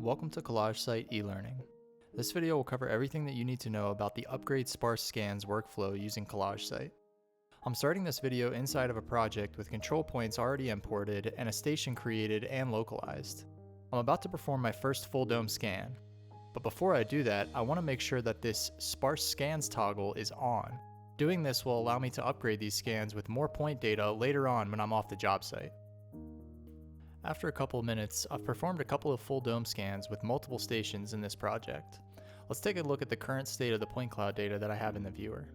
Welcome to Collage Site e-learning. This video will cover everything that you need to know about the Upgrade Sparse Scans workflow using Collage Site. I'm starting this video inside of a project with control points already imported and a station created and localized. I'm about to perform my first full dome scan, but before I do that, I want to make sure that this Sparse Scans toggle is on. Doing this will allow me to upgrade these scans with more point data later on when I'm off the job site. After a couple of minutes, I've performed a couple of full dome scans with multiple stations in this project. Let's take a look at the current state of the point cloud data that I have in the viewer.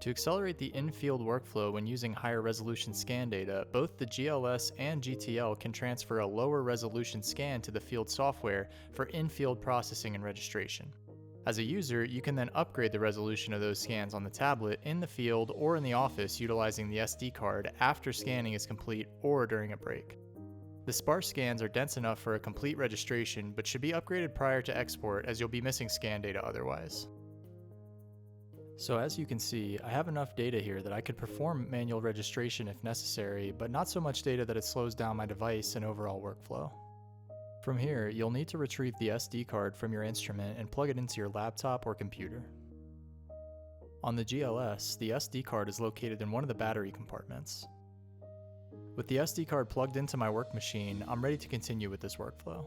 To accelerate the in-field workflow when using higher resolution scan data, both the GLS and GTL can transfer a lower resolution scan to the field software for in-field processing and registration. As a user, you can then upgrade the resolution of those scans on the tablet, in the field, or in the office utilizing the SD card after scanning is complete or during a break. The Sparse scans are dense enough for a complete registration, but should be upgraded prior to export as you'll be missing scan data otherwise. So as you can see, I have enough data here that I could perform manual registration if necessary, but not so much data that it slows down my device and overall workflow. From here, you'll need to retrieve the SD card from your instrument and plug it into your laptop or computer. On the GLS, the SD card is located in one of the battery compartments. With the SD card plugged into my work machine, I'm ready to continue with this workflow.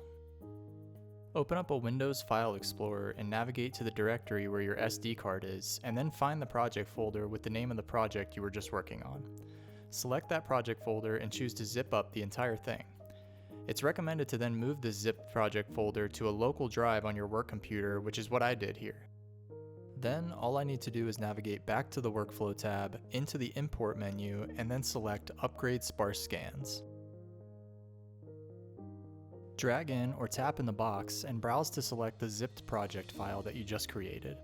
Open up a Windows File Explorer and navigate to the directory where your SD card is, and then find the project folder with the name of the project you were just working on. Select that project folder and choose to zip up the entire thing. It's recommended to then move the zipped project folder to a local drive on your work computer, which is what I did here. Then all I need to do is navigate back to the Workflow tab, into the Import menu, and then select Upgrade Sparse Scans. Drag in or tap in the box and browse to select the zipped project file that you just created.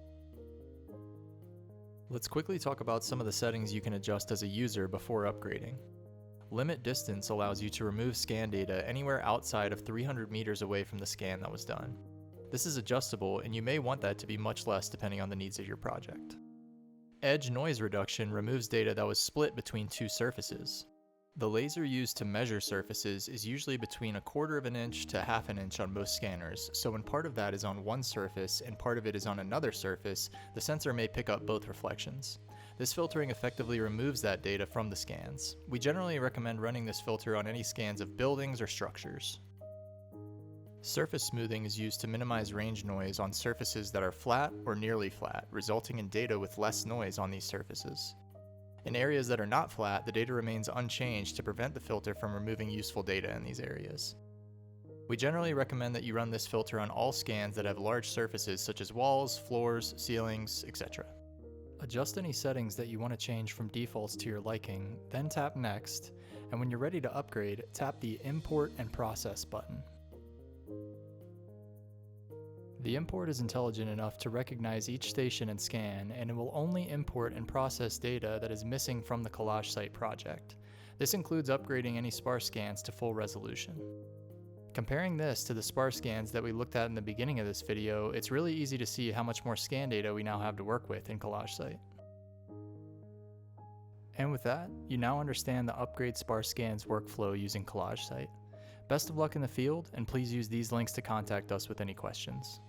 Let's quickly talk about some of the settings you can adjust as a user before upgrading. Limit distance allows you to remove scan data anywhere outside of 300 meters away from the scan that was done. This is adjustable, and you may want that to be much less depending on the needs of your project. Edge noise reduction removes data that was split between two surfaces. The laser used to measure surfaces is usually between 1/4 of an inch to 1/2 an inch on most scanners, so when part of that is on one surface and part of it is on another surface, the sensor may pick up both reflections. This filtering effectively removes that data from the scans. We generally recommend running this filter on any scans of buildings or structures. Surface smoothing is used to minimize range noise on surfaces that are flat or nearly flat, resulting in data with less noise on these surfaces. In areas that are not flat, the data remains unchanged to prevent the filter from removing useful data in these areas. We generally recommend that you run this filter on all scans that have large surfaces such as walls, floors, ceilings, etc. Adjust any settings that you want to change from defaults to your liking, then tap Next, and when you're ready to upgrade, tap the Import and Process button. The import is intelligent enough to recognize each station and scan, and it will only import and process data that is missing from the Collage Site project. This includes upgrading any Sparse scans to full resolution. Comparing this to the Sparse scans that we looked at in the beginning of this video, it's really easy to see how much more scan data we now have to work with in Collage Site. And with that, you now understand the Upgrade Sparse Scans workflow using Collage Site. Best of luck in the field, and please use these links to contact us with any questions.